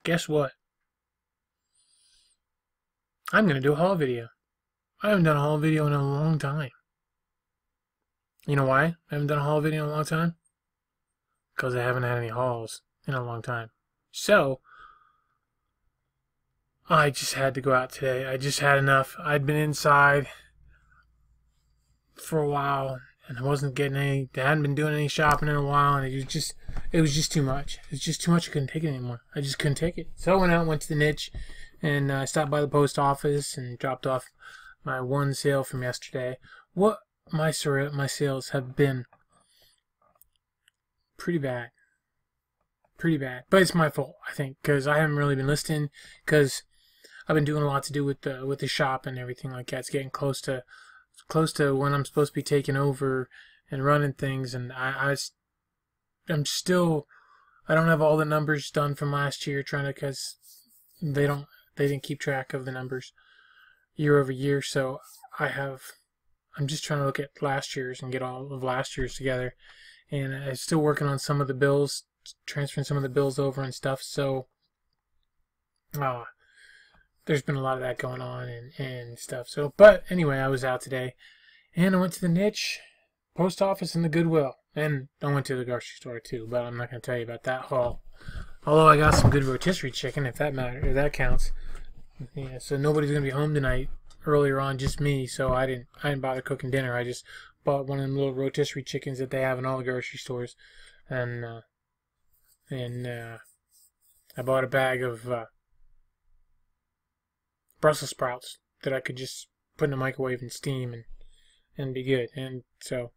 guess what? I'm going to do a haul video. I haven't done a haul video in a long time. You know why I haven't done a haul video in a long time? Because I haven't had any hauls in a long time. So, I just had to go out today. I just had enough. I'd been inside for a while, and I wasn't getting any. I hadn't been doing any shopping in a while, and it was just too much. It was just too much. I couldn't take it anymore. I just couldn't take it. So I went out, went to the niche, and I stopped by the post office and dropped off my one sale from yesterday. What my sales have been pretty bad. Pretty bad. But it's my fault, I think, because I haven't really been listing, because I've been doing a lot to do with the shop and everything like that. It's getting close to when I'm supposed to be taking over and running things, and I'm still, I don't have all the numbers done from last year, because they didn't keep track of the numbers year over year. So I'm just trying to look at last year's and get all of last year's together, and I'm still working on some of the bills, transferring some of the bills over and stuff. So there's been a lot of that going on and stuff. So, but anyway, I was out today, and I went to the niche, post office, and the Goodwill, and I went to the grocery store too. But I'm not going to tell you about that haul. Although I got some good rotisserie chicken, if that counts. Yeah. So nobody's going to be home tonight. Earlier on, just me. So I didn't bother cooking dinner. I just bought one of them little rotisserie chickens that they have in all the grocery stores, and I bought a bag of Brussels sprouts that I could just put in the microwave and steam and be good. And so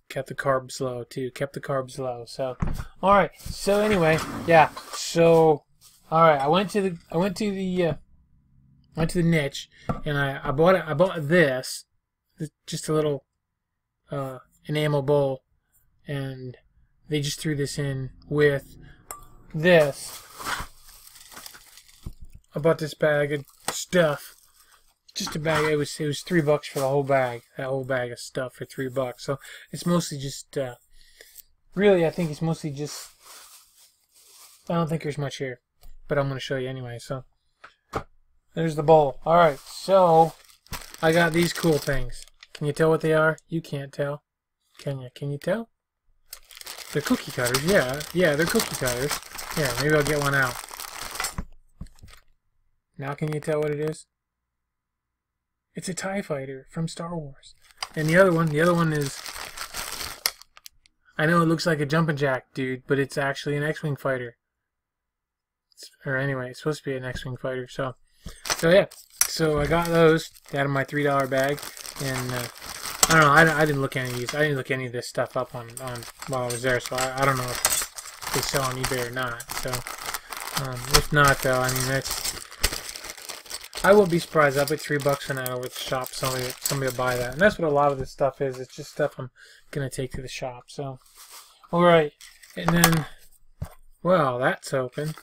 kept the carbs low too. Kept the carbs low. So all right. So anyway, yeah. So all right. I went to the niche, and I bought this, just a little enamel bowl, and they just threw this in with this. I bought this bag of stuff, just a bag. It was $3 for the whole bag. That whole bag of stuff for $3. So it's mostly just really, I think it's mostly just, I don't think there's much here, but I'm going to show you anyway. So there's the bowl. Alright, so I got these cool things. Can you tell what they are? You can't tell. Can you? Can you tell? They're cookie cutters. Yeah, they're cookie cutters. Yeah, maybe I'll get one out. Now can you tell what it is? It's a TIE fighter from Star Wars. And the other one is, I know it looks like a jumping jack dude, but it's actually an X-Wing fighter. Or anyway, it's supposed to be an X-Wing fighter. So yeah, so I got those out of my $3 bag, and I don't know. I didn't look at any of these. I didn't look any of this stuff up on while I was there, so I don't know if they sell on eBay or not. So if not, though, I mean I won't be surprised. I'll put $3 an hour with the shop. Somebody will buy that, and that's what a lot of this stuff is. It's just stuff I'm gonna take to the shop. So all right, and then, well, that's open.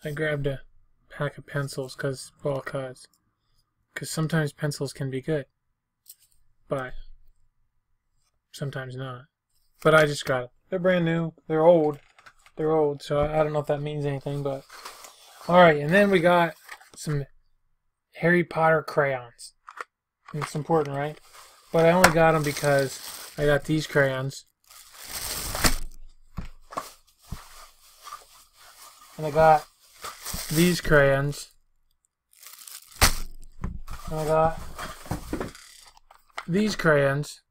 I grabbed a pack of pencils because sometimes pencils can be good, but sometimes not. But I just got them. They're brand new. They're old. So I don't know if that means anything, but all right. And then we got some Harry Potter crayons. And it's important, right? But I only got them because I got these crayons, and I got these crayons, and I got these crayons,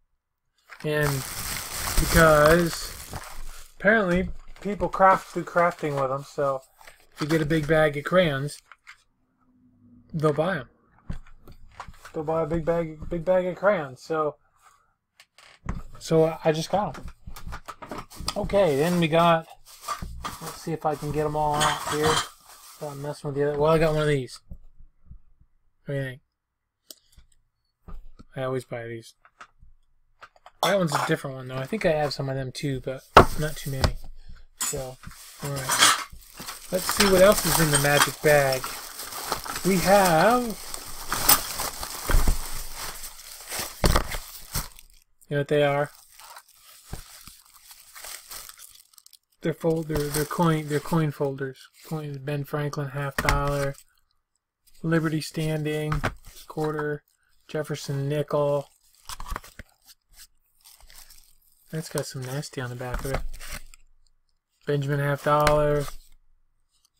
and because apparently people do crafting with them, so if you get a big bag of crayons, they'll buy them. They'll buy a big bag of crayons. So I just got them. Okay, then we got. Let's see if I can get them all out here. I'm messing with the other. Well, I got one of these. What do you think? I always buy these. That one's a different one, though. I think I have some of them too, but not too many. So, alright. Let's see what else is in the magic bag. We have. You know what they are? They're coin folders. Coins. Ben Franklin $50. Liberty Standing quarter. Jefferson nickel. That's got some nasty on the back of it. Benjamin $50.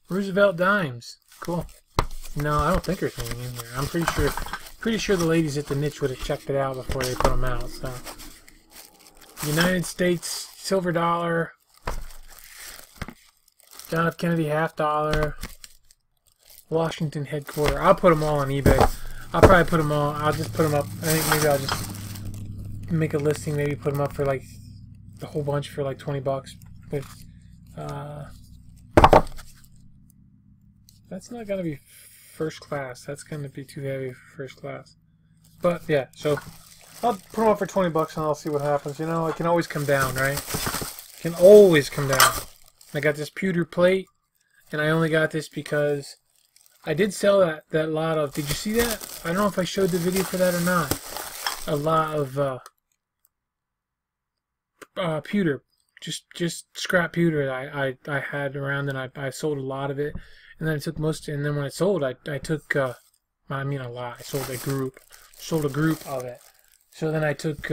Roosevelt dimes. Cool. No, I don't think there's anything in here. I'm pretty sure the ladies at the niche would have checked it out before they put them out. So, United States silver dollar. John F. Kennedy $50. Washington headquarter. I'll put them all on eBay. I'll probably put them all. I'll just put them up. I think maybe I'll just make a listing. Maybe put them up for like the whole bunch for like 20 bucks. But that's not gonna be first class. That's gonna be too heavy for first class. But yeah, so I'll put them up for 20 bucks and I'll see what happens. You know, it can always come down, right? It can always come down. I got this pewter plate, and I only got this because I did sell that lot of. Did you see that? I don't know if I showed the video for that or not. A lot of pewter, just scrap pewter I had around, and I sold a lot of it, and then I took most. And then when it sold, I took I mean a lot. I sold a group of it. So then I took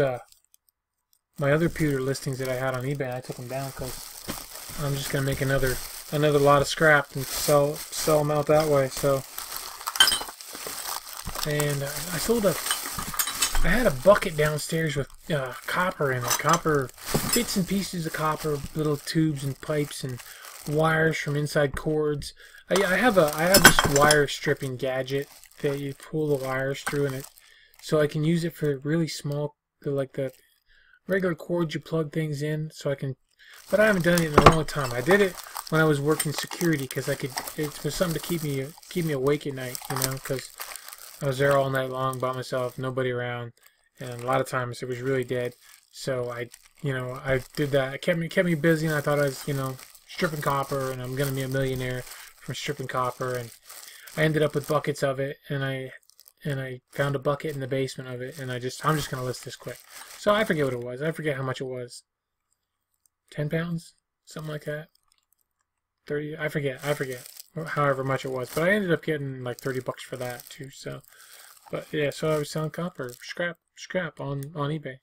my other pewter listings that I had on eBay, and I took them down because I'm just gonna make another lot of scrap and sell them out that way. So, and I had a bucket downstairs with copper in it, copper bits and pieces of copper, little tubes and pipes and wires from inside cords. I have this wire stripping gadget that you pull the wires through, and so I can use it for really small, like the regular cords you plug things in. So I can. But I haven't done it in a long time. I did it when I was working security because it was something to keep me awake at night, you know, because I was there all night long by myself, nobody around, and a lot of times it was really dead. So I did that. It kept me busy, and I thought I was, stripping copper, and I'm gonna be a millionaire from stripping copper. And I ended up with buckets of it, and I found a bucket in the basement of it, and I'm just gonna list this quick. So I forget what it was. I forget how much it was. 10 pounds? Something like that. 30? I forget. However much it was. But I ended up getting like 30 bucks for that too. So, but yeah, so I was selling copper, scrap on eBay.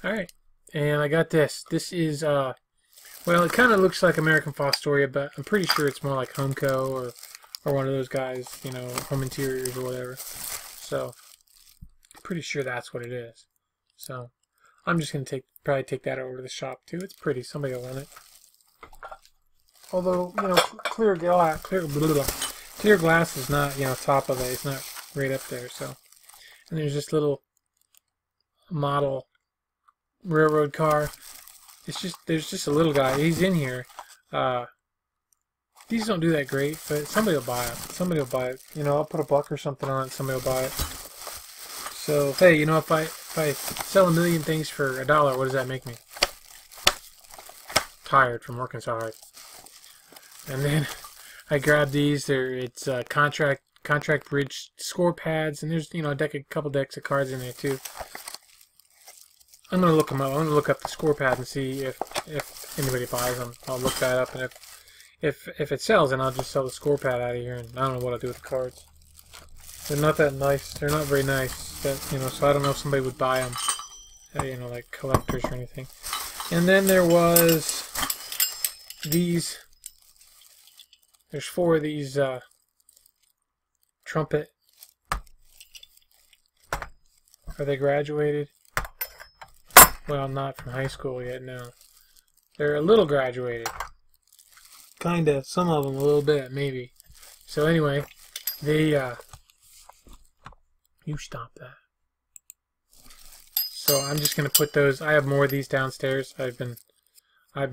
Alright. And I got this. This is, well, it kind of looks like American Fostoria, but I'm pretty sure it's more like Homeco or one of those guys, Home Interiors or whatever. So, I'm pretty sure that's what it is. So, I'm just going to probably take that over to the shop too. It's pretty. Somebody will want it. Although, clear glass is not, top of it. It's not right up there. So, and there's this little model railroad car. There's just a little guy. He's in here. These don't do that great, but somebody will buy it. I'll put a buck or something on it. Somebody will buy it. So, hey, if I sell 1 million things for $1, what does that make me? Tired from working so hard. And then I grabbed these. It's contract bridge score pads, and there's a couple decks of cards in there too. I'm gonna look them up. I'm gonna look up the score pad and see if anybody buys them. I'll look that up, and if it sells, then I'll just sell the score pad out of here. And I don't know what I'll do with the cards. They're not that nice. They're not very nice. But, so I don't know if somebody would buy them. Like collectors or anything. And then there was these. There's 4 of these trumpet. Are they graduated? Well, not from high school yet, no. They're a little graduated. Kinda. Some of them a little bit, maybe. So anyway, they you stop that. So I'm just gonna put those. I have more of these downstairs. I've been I'll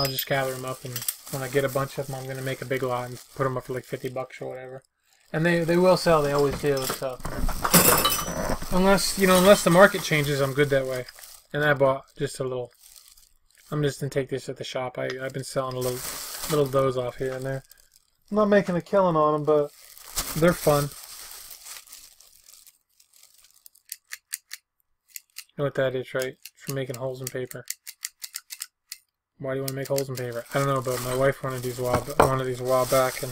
just gather them up, and when I get a bunch of them, I'm gonna make a big lot and put them up for like 50 bucks or whatever. And they will sell. They always do. So unless the market changes, I'm good that way. And I bought just a little. I'm just gonna take this at the shop. I've been selling a little doze off here and there. I'm not making a killing on them, but they're fun. You know what that is, right? For making holes in paper. Why do you want to make holes in paper? I don't know, but my wife wanted these a while back, and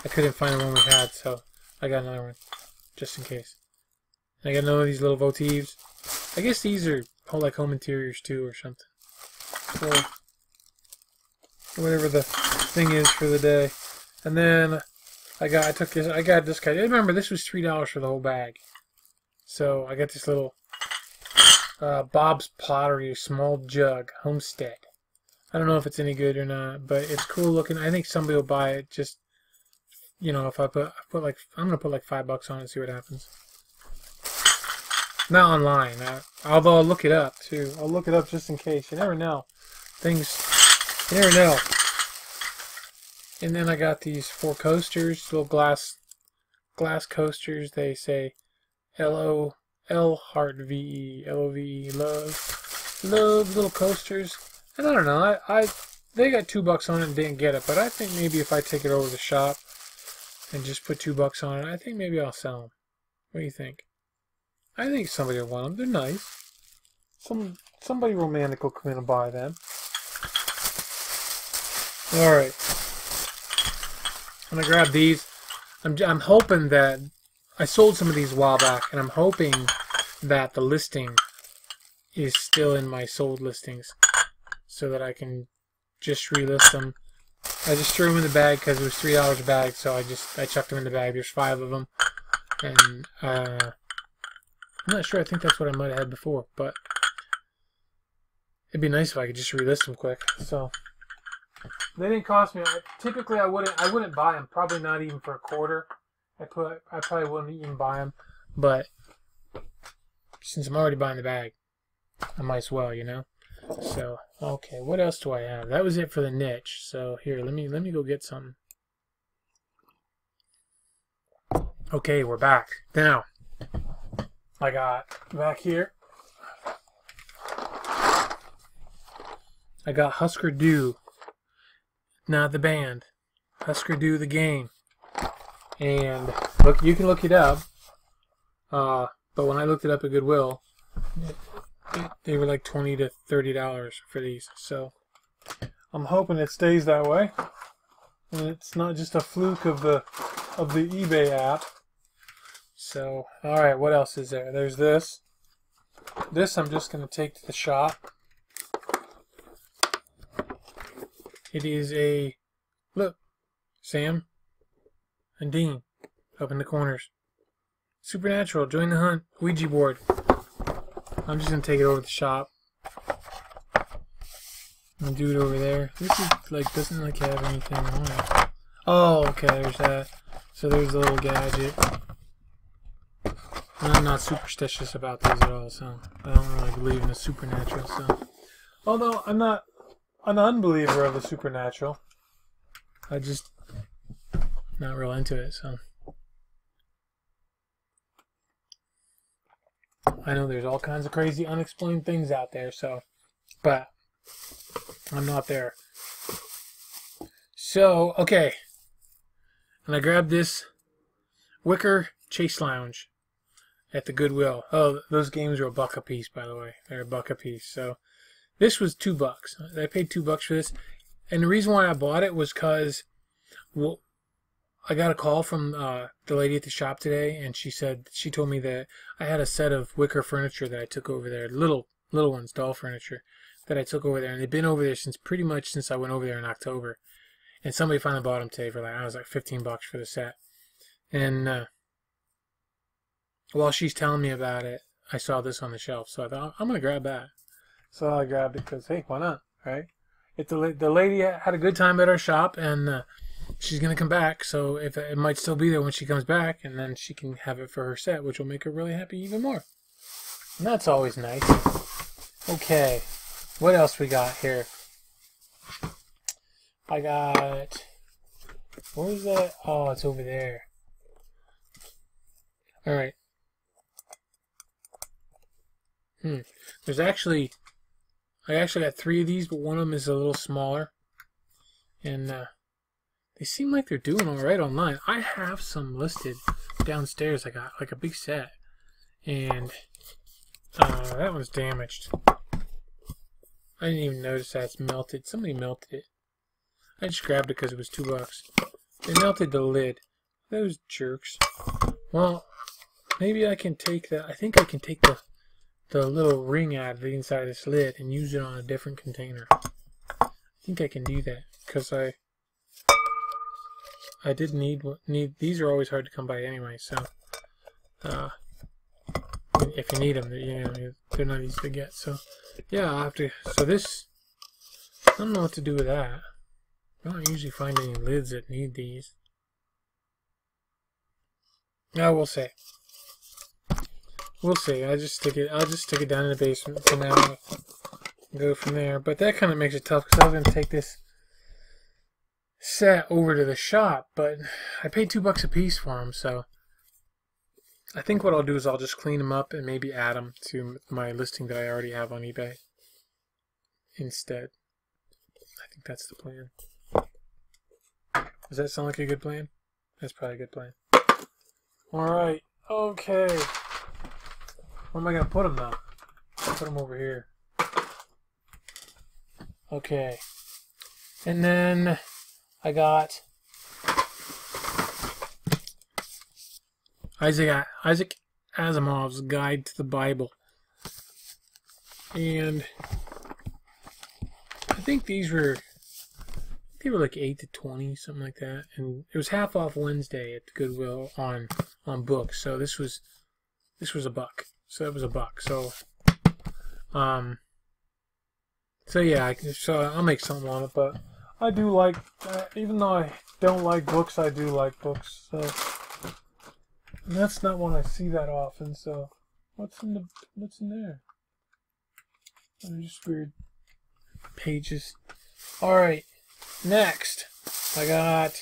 I couldn't find the one we had, so I got another one, just in case. And I got another of these little votives. I guess these are like home interiors too, or something. So, whatever the thing is for the day. And then I got this guy. Remember, this was $3 for the whole bag. So I got this little Bob's Pottery small jug homestead. I don't know if it's any good or not, but it's cool looking. I think somebody will buy it. Just, you know, if I'm gonna put like $5 on it and see what happens. Not online, although I'll look it up too. I'll look it up just in case. You never know. You never know. And then I got these 4 coasters, little glass coasters. They say L heart VE, LOVE, love little coasters. And I don't know. They got $2 on it and didn't get it, but I think maybe if I take it over to the shop and just put $2 on it, I think maybe I'll sell them. What do you think? I think somebody will want them. They're nice. Somebody romantic will come in and buy them. All right. I'm gonna grab these. I'm hoping that I sold some of these a while back, and I'm hoping that the listing is still in my sold listings, so that I can just relist them. I just threw them in the bag because it was $3 a bag, so I chucked them in the bag. There's 5 of them, and I'm not sure. I think that's what I might have had before, but it'd be nice if I could just relist them quick. So they didn't cost me. Typically, I wouldn't buy them. Probably not even for a quarter. I probably wouldn't even buy them. But since I'm already buying the bag, I might as well, you know. So okay, what else do I have? That was it for the niche. So here, let me go get something. Okay, we're back now. I got back here. I got Husker Du, not the band. Husker Du the game. And look, you can look it up. But when I looked it up at Goodwill, they were like $20 to $30 for these. So I'm hoping it stays that way, and it's not just a fluke of the eBay app. So, alright, what else is there? There's this. This I'm just going to take to the shop. It is a, look, Sam and Dean up in the corners. Supernatural, join the hunt, Ouija board. I'm just going to take it over to the shop and do it over there. This is like, doesn't like have anything on it. Oh, okay, there's that. So there's the little gadget. I'm not superstitious about these at all, so I don't really believe in the supernatural. So, although I'm not an unbeliever of the supernatural, I just not real into it. So I know there's all kinds of crazy, unexplained things out there. So, but I'm not there. So okay, and I grabbed this wicker chase lounge at the Goodwill. Oh, those games are $1 a piece, by the way. They're $1 a piece. So this was $2. I paid $2 for this, and the reason why I bought it was because, well, I got a call from the lady at the shop today, and she told me that I had a set of wicker furniture that I took over there, little ones, doll furniture that I took over there, and they've been over there pretty much since I went over there in October. And somebody finally bought them today for I was like $15 for the set, and while she's telling me about it, I saw this on the shelf, so I thought, I'm going to grab that. So I grabbed it because, hey, why not, right? If the lady had a good time at our shop, and she's going to come back, so if it might still be there when she comes back, and then she can have it for her set, which will make her really happy even more. And that's always nice. Okay, what else we got here? I got, where's that? Oh, it's over there. All right. There's actually, I actually got 3 of these, but one of them is a little smaller, and they seem like they're doing all right online. I have some listed downstairs. I got like a big set, and that one's damaged. I didn't even notice that's melted. Somebody melted it. I just grabbed it because it was $2. They melted the lid. Those jerks. Well, maybe I can take the... I think I can take the little ring out of the inside of this lid and use it on a different container. I think I can do that because I did need... These are always hard to come by anyway, so... if you need them, you know, they're not easy to get. So, yeah, I'll have to... So this... I don't know what to do with that. I don't usually find any lids that need these. No, we'll see. We'll see. I'll just stick it down in the basement for now and go from there. But that kind of makes it tough because I was going to take this set over to the shop, but I paid $2 a piece for them, so I think what I'll do is I'll just clean them up and maybe add them to my listing that I already have on eBay instead. I think that's the plan. Does that sound like a good plan? That's probably a good plan. Alright, okay. Where am I going to put them though? I'll put them over here. Okay. And then I got Isaac Asimov's Guide to the Bible. And I think they were like 8 to 20, something like that. And it was half off Wednesday at the Goodwill on books. So this was $1. So that was $1. So yeah, so I'll make something on it. But I do like, even though I don't like books, I do like books. So and that's not one I see that often. So what's in there? They're just weird pages. All right. Next, I got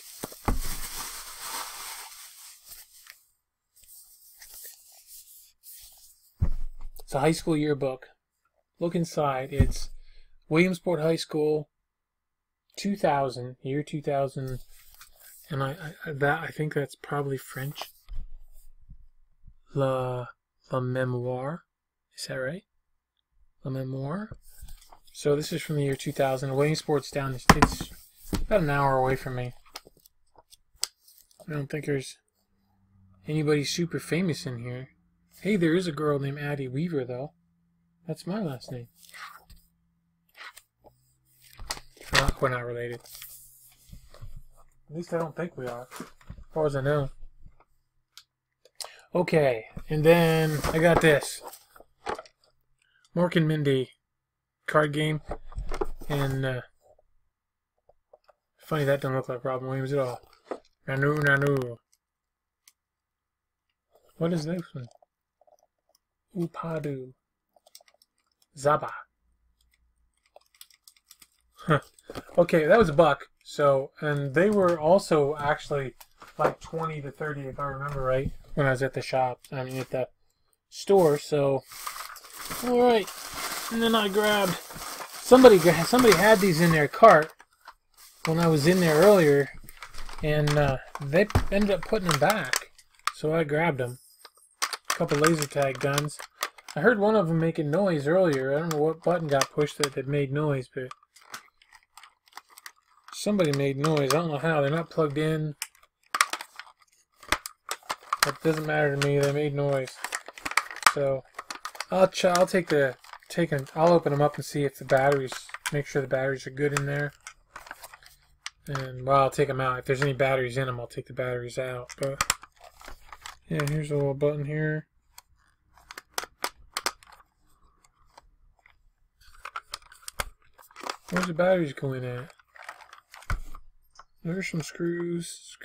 it's a high school yearbook. Look inside. It's Williamsport High School, 2000, year 2000, and I think that's probably French. La Mémoire, is that right? La Mémoire. So this is from the year 2000. Williamsport's down. It's about an hour away from me. I don't think there's anybody super famous in here. Hey, there is a girl named Addie Weaver, though. That's my last name. We're not related. At least I don't think we are, as far as I know. Okay, and then I got this. Mork and Mindy card game. And, funny that doesn't look like Robin Williams at all. Nanu. What is this one? Upadu. Zaba. Huh. Okay, that was $1. So, and they were also actually like 20 to 30 if I remember right when I was at the shop. I mean at the store. So, all right. And then I grabbed somebody had these in their cart when I was in there earlier, and they ended up putting them back. So I grabbed them. A couple laser tag guns. I heard one of them making noise earlier. I don't know what button got pushed that made noise, but somebody made noise. I don't know how. They're not plugged in. It doesn't matter to me. They made noise. So I'll open them up and see if the batteries. Make sure the batteries are good in there. And well, I'll take them out. If there's any batteries in them, I'll take the batteries out. But yeah, here's a little button here. Where's the batteries going at? There's some screws.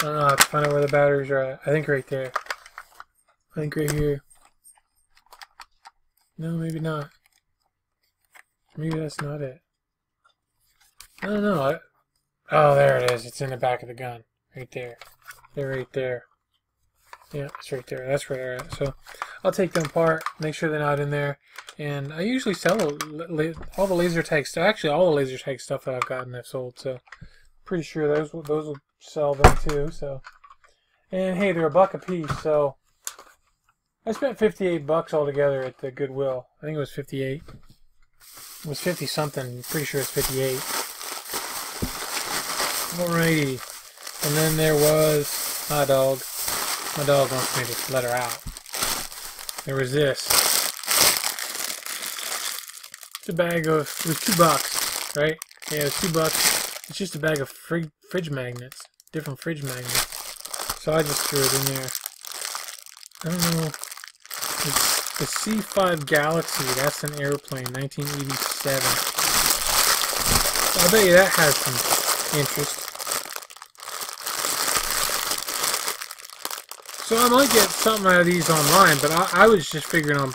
I don't know, I have to find out where the batteries are at. I think right there. I think right here. No, maybe not. Maybe that's not it. I don't know. Oh, there it is. It's in the back of the gun. Right there. They're right there. Yeah, it's right there. That's where they're at. So I'll take them apart, make sure they're not in there. And I usually sell all the laser tag stuff. Actually, all the laser tag stuff that I've gotten I've sold. So pretty sure those will sell them too. So, and hey, they're $1 a piece. So I spent 58 bucks altogether at the Goodwill. I think it was 58. It was 50 something. I'm pretty sure it's 58. Alrighty. And then there was my dog. My dog wants me to let her out. There was this. It's a bag of, it was $2, right? Yeah, it was $2. It's just a bag of fridge magnets. Different fridge magnets. So I just threw it in there. I don't know. It's the C5 Galaxy. That's an airplane, 1987. So I bet you that has some interest. So I might get something out of these online, but I was just figuring on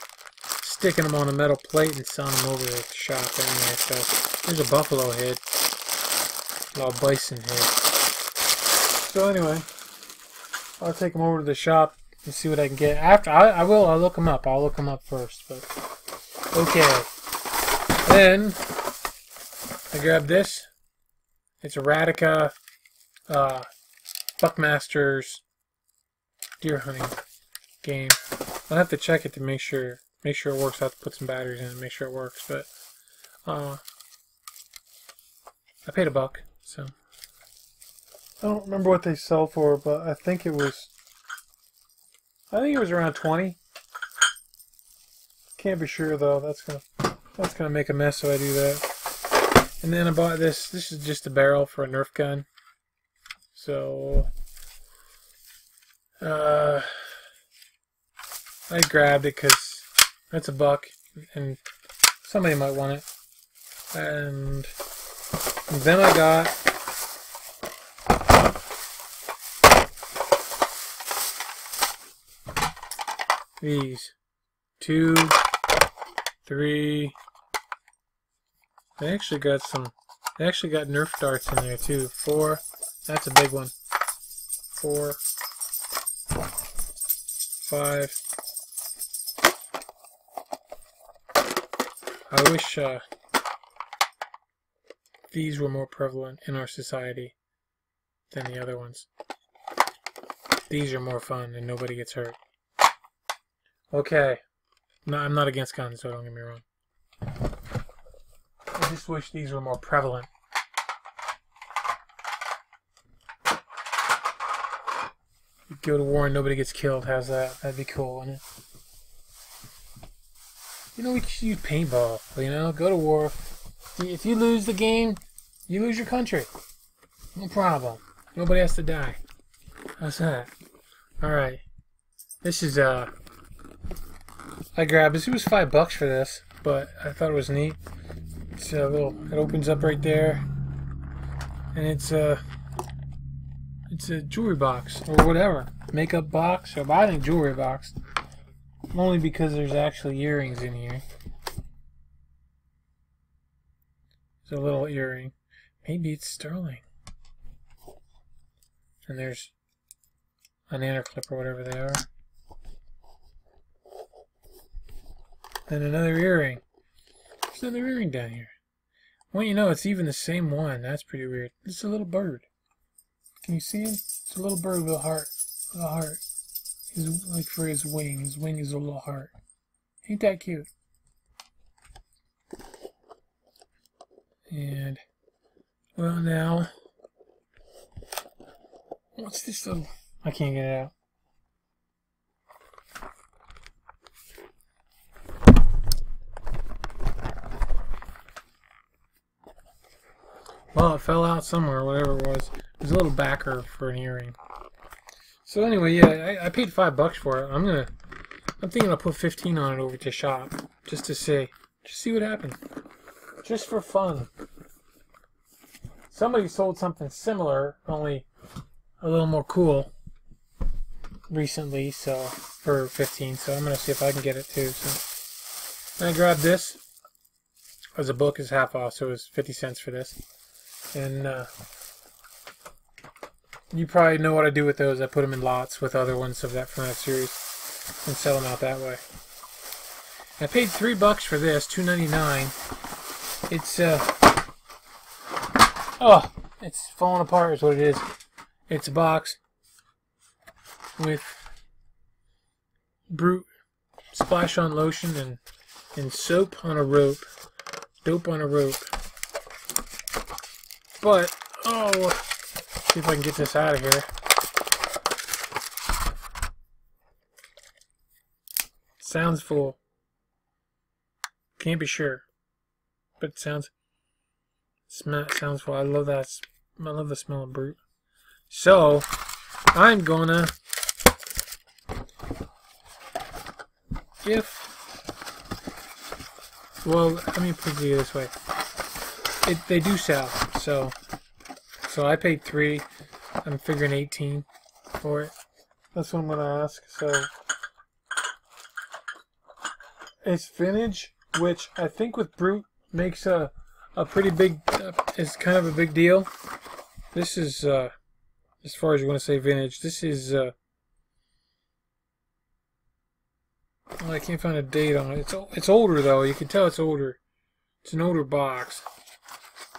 sticking them on a metal plate and selling them over at the shop anyway. So there's a buffalo head. A little bison head. So anyway, I'll take them over to the shop and see what I can get. After I'll look them up. I'll look them up first. But okay. Then I grabbed this. It's a Radica Buckmaster's deer hunting game. I'll have to check it to make sure it works. I have to put some batteries in and make sure it works. But I paid $1, so I don't remember what they sell for, but I think it was around 20. Can't be sure though. That's gonna make a mess if I do that. And then I bought this. This is just a barrel for a Nerf gun. So I grabbed it because that's $1 and somebody might want it. And then I got these 2, 3. They actually got Nerf darts in there too. 4. That's a big one. 4, 5. I wish these were more prevalent in our society than the other ones. These are more fun and nobody gets hurt. Okay. No, I'm not against guns, so don't get me wrong. I just wish these were more prevalent. You go to war and nobody gets killed. How's that? That'd be cool, wouldn't it? You know, we should use paintball. You know, go to war. If you lose the game, you lose your country. No problem. Nobody has to die. How's that? Alright. This is, I grabbed this. It was $5 for this, but I thought it was neat. It's a little, it opens up right there. And it's a jewelry box, or whatever. Makeup box, or I think jewelry box. Only because there's actually earrings in here. There's a little earring. Maybe it's sterling. And there's an inner clip or whatever they are. And another earring. There's another earring down here. Well, you know, it's even the same one. That's pretty weird. It's a little bird. Can you see him? It's a little bird with a heart. With a heart. His, like for his wing. His wing is a little heart. Ain't that cute? And, well, now, what's this little? I can't get it out. Well, it fell out somewhere, whatever it was. It was a little backer for an earring. So anyway, yeah, I paid $5 for it. I'm thinking I'll put 15 on it over to shop, just to see what happens, just for fun. Somebody sold something similar, only a little more cool, recently, so for 15. So I'm gonna see if I can get it too. So I grabbed this. As a book is half off, so it was 50 cents for this. And you probably know what I do with those. I put them in lots with other ones of that from that series and sell them out that way. I paid $3 for this, $2.99. It's oh, it's falling apart is what it is. It's a box with brute splash on lotion and soap on a rope. Dope on a rope. But, oh, see if I can get this out of here. Sounds full. Can't be sure. But it sounds full. I love that. I love the smell of Brute. So, I'm gonna, well, let me put it this way. They do sell, so I paid $3. I'm figuring $18 for it. That's what I'm gonna ask. So it's vintage, which I think with Brute makes a pretty big, is kind of a big deal. This is as far as you want to say vintage. This is well, I can't find a date on it. It's older though. You can tell it's older. It's an older box.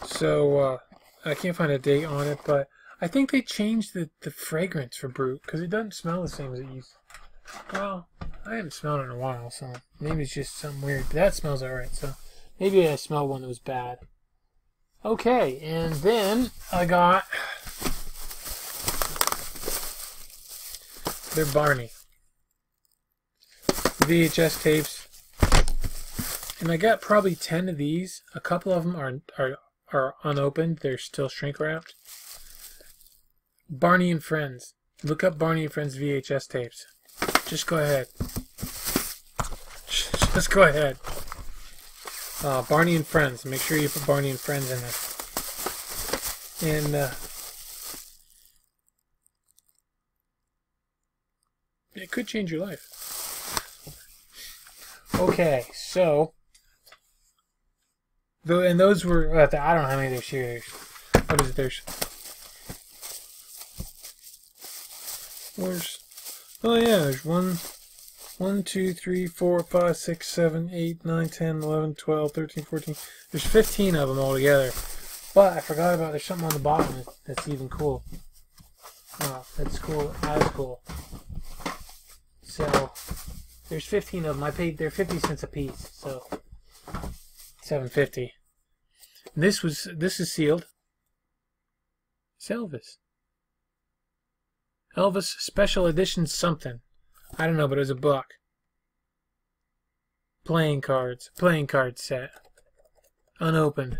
So I can't find a date on it, but I think they changed the fragrance for Brute because it doesn't smell the same as it used. Well, I haven't smelled it in a while, so maybe it's just something weird. But that smells alright, so maybe I smelled one that was bad. Okay, and then I got their Barney VHS tapes, and I got probably 10 of these. A couple of them are unopened. They're still shrink wrapped. Barney and Friends. Look up Barney and Friends VHS tapes. Just go ahead. Just go ahead. Barney and Friends. Make sure you put Barney and Friends in there. And it could change your life. Okay, so and those were I don't know how many there's here. What is it? Oh yeah, there's 1, 2, 3, 4, 5, 6, 7, 8, 9, 10, 11, 12, 13, 14. There's 15 of them all together. But I forgot about there's something on the bottom that's even cool. Oh, that's cool. That's cool. So there's 15 of them. They're 50 cents a piece, so $7.50. This is sealed. It's Elvis. Elvis Special Edition something. I don't know, but it was a buck. Playing card set. Unopened.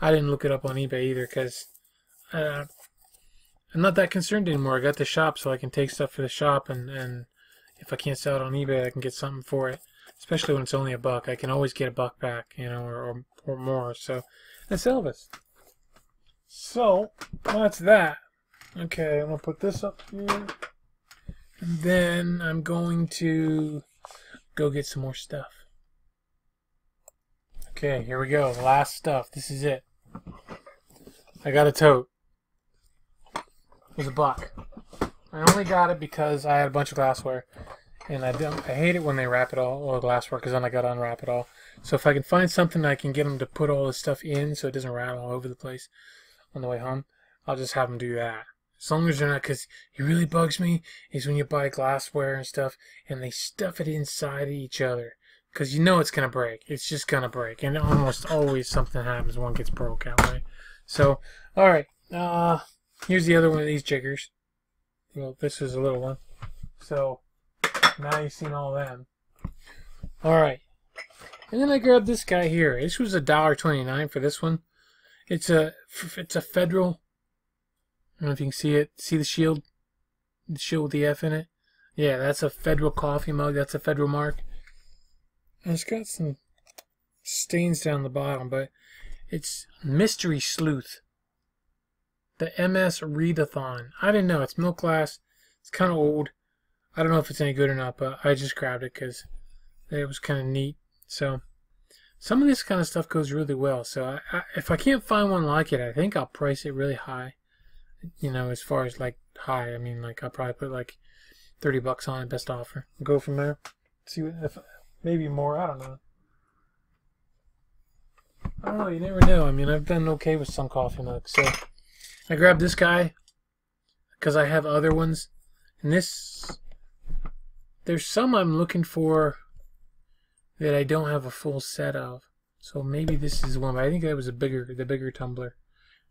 I didn't look it up on eBay either because I'm not that concerned anymore. I got the shop, so I can take stuff for the shop, and if I can't sell it on eBay, I can get something for it. Especially when it's only a buck. I can always get a buck back, you know, or more. So that's Elvis. So that's that. Okay, I'm going to put this up here. And then I'm going to go get some more stuff. Okay, here we go. The last stuff. This is it. I got a tote. It was a buck. I only got it because I had a bunch of glassware. And I hate it when they wrap it all glassware because then I got to unwrap it all. So if I can find something I can get them to put all this stuff in so it doesn't rattle all over the place on the way home, I'll just have them do that. As long as they're not, because it really bugs me is when you buy glassware and stuff and they stuff it inside each other. Because you know it's going to break. It's just going to break. And almost always something happens when it gets broke that way. So, alright. Here's the other one of these jiggers. Well, this is a little one. So, now you've seen all of them. Alright. And then I grabbed this guy here. This was $1.29 for this one. It's a Federal. I don't know if you can see it. See the shield? The shield with the F in it? Yeah, that's a Federal coffee mug. That's a Federal mark. And it's got some stains down the bottom, but it's Mystery Sleuth. The MS Readathon. I didn't know. It's milk glass. It's kind of old. I don't know if it's any good or not, but I just grabbed it because it was kind of neat. So some of this kind of stuff goes really well. So if I can't find one like it, I think I'll price it really high. You know, as far as like high, I mean, like I'll probably put like $30 on it, best offer. Go from there. See if maybe more. I don't know. I don't know. You never know. I mean, I've done okay with some coffee mugs. So I grabbed this guy because I have other ones, and this. There's some I'm looking for that I don't have a full set of. So maybe this is one, but I think that was the bigger tumbler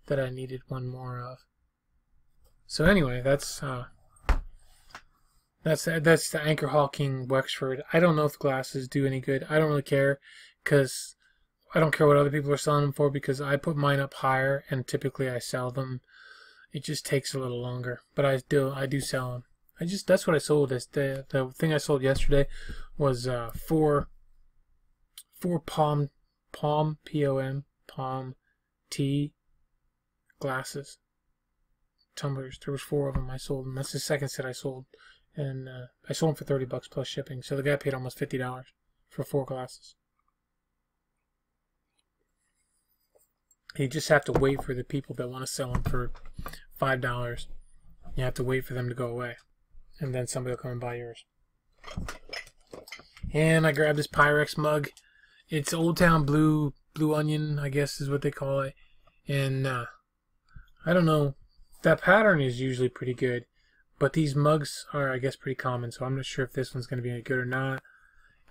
that I needed one more of. So anyway, that's the Anchor Hawking Wexford. I don't know if the glasses do any good. I don't really care, because I don't care what other people are selling them for, because I put mine up higher and typically I sell them. It just takes a little longer, but I do sell them. That's what I sold. The thing I sold yesterday was four palm tea glasses, tumblers. There was 4 of them. I sold them. That's the second set I sold, and I sold them for $30 plus shipping. So the guy paid almost $50 for 4 glasses. You just have to wait for the people that want to sell them for $5. You have to wait for them to go away, and then somebody will come and buy yours. And I grabbed this Pyrex mug. It's Old Town Blue Onion, I guess is what they call it. And I don't know. That pattern is usually pretty good, but these mugs are, I guess, pretty common. So I'm not sure if this one's going to be any good or not.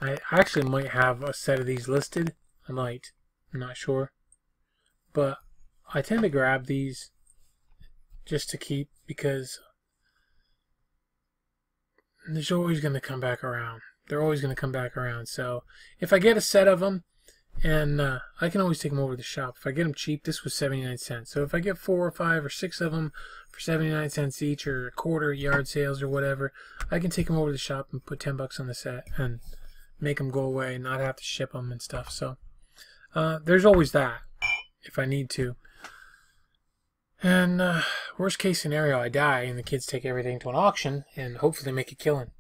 I actually might have a set of these listed. I might. I'm not sure. But I tend to grab these just to keep, because they're always going to come back around. They're always going to come back around. So if I get a set of them, and I can always take them over to the shop. If I get them cheap, this was 79 cents. So if I get 4 or 5 or 6 of them for 79 cents each, or a quarter at yard sales or whatever, I can take them over to the shop and put $10 on the set and make them go away and not have to ship them and stuff. So there's always that if I need to. And worst case scenario, I die and the kids take everything to an auction and hopefully make a killing.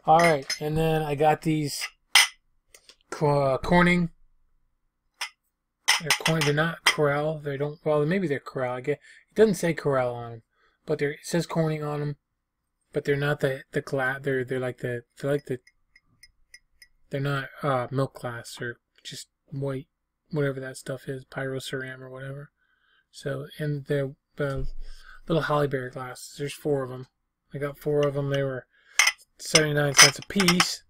Alright, and then I got these Corning. They're not Corel. They don't. Well, maybe they're Corel. I guess it doesn't say Corel on them, but it says Corning on them. But they're not the glass. They're not milk glass, or just white, whatever that stuff is, pyroceram or whatever. So, and they're little hollyberry glasses. There's 4 of them. I got 4 of them. They were 79 cents a piece.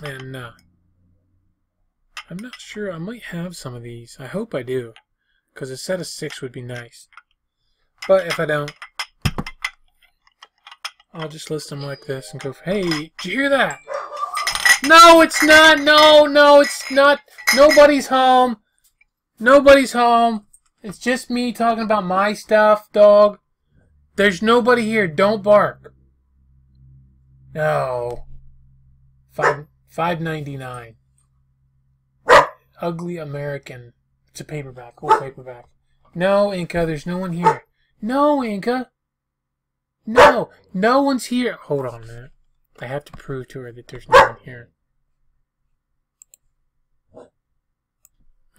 And I'm not sure. I might have some of these. I hope I do, because a set of 6 would be nice. But if I don't, I'll just list them like this and go, hey, did you hear that? No, it's not. No, it's not. Nobody's home. Nobody's home. It's just me talking about my stuff, dog. There's nobody here. Don't bark. No. $5.99. Ugly American. It's a paperback. Old paperback. No, Inca. There's no one here. No, Inca. No. No one's here. Hold on a minute. I have to prove to her that there's no one here.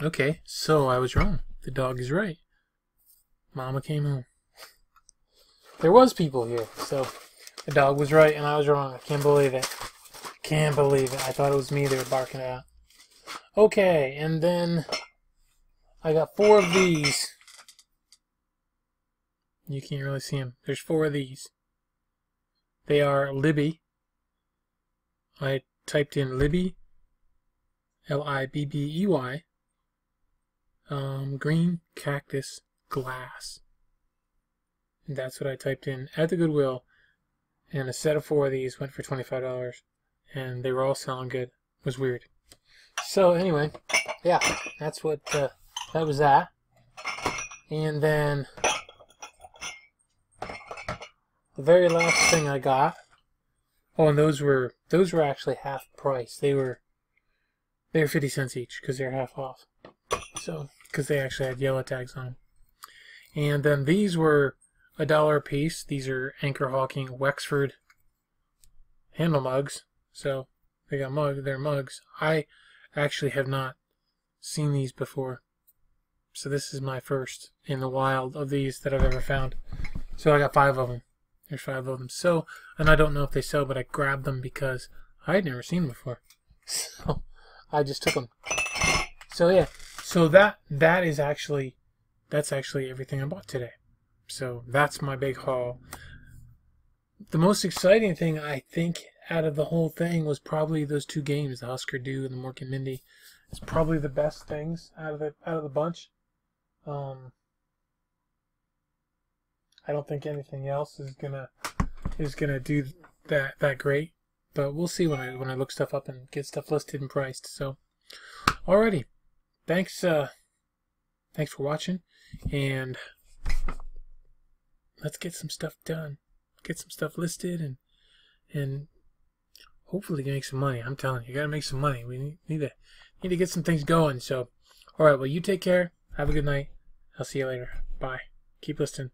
Okay, so I was wrong. The dog is right. Mama came home. There was people here, so the dog was right and I was wrong. I can't believe it. Can't believe it. I thought it was me they were barking at. Okay, and then I got 4 of these. You can't really see them. There's 4 of these. They are Libby. I typed in Libby, Libbey, green cactus glass. And that's what I typed in at the Goodwill. And a set of 4 of these went for $25. And they were all selling good. It was weird. So anyway, yeah, that's what, that was that. And then the very last thing I got, oh, and those were actually half price. They were 50 cents each because they're half off. So, because they actually had yellow tags on them. And then these were $1 a piece. These are Anchor Hawking Wexford handle mugs. So they got they're mugs. I actually have not seen these before. So this is my first in the wild of these that I've ever found. So I got 5 of them. There's 5 of them. So, and I don't know if they sell, but I grabbed them because I had never seen them before. So I just took them. So yeah. So that's actually everything I bought today. So that's my big haul. The most exciting thing I think out of the whole thing was probably those two games, the Husker Du and the Mork and Mindy. It's probably the best things out of the bunch. I don't think anything else is gonna do that great, but we'll see when I look stuff up and get stuff listed and priced. So, alrighty, thanks for watching, and let's get some stuff done, get some stuff listed, and hopefully make some money. I'm telling you, gotta make some money. We need to get some things going. So, alright, well, you take care. Have a good night. I'll see you later. Bye. Keep listening.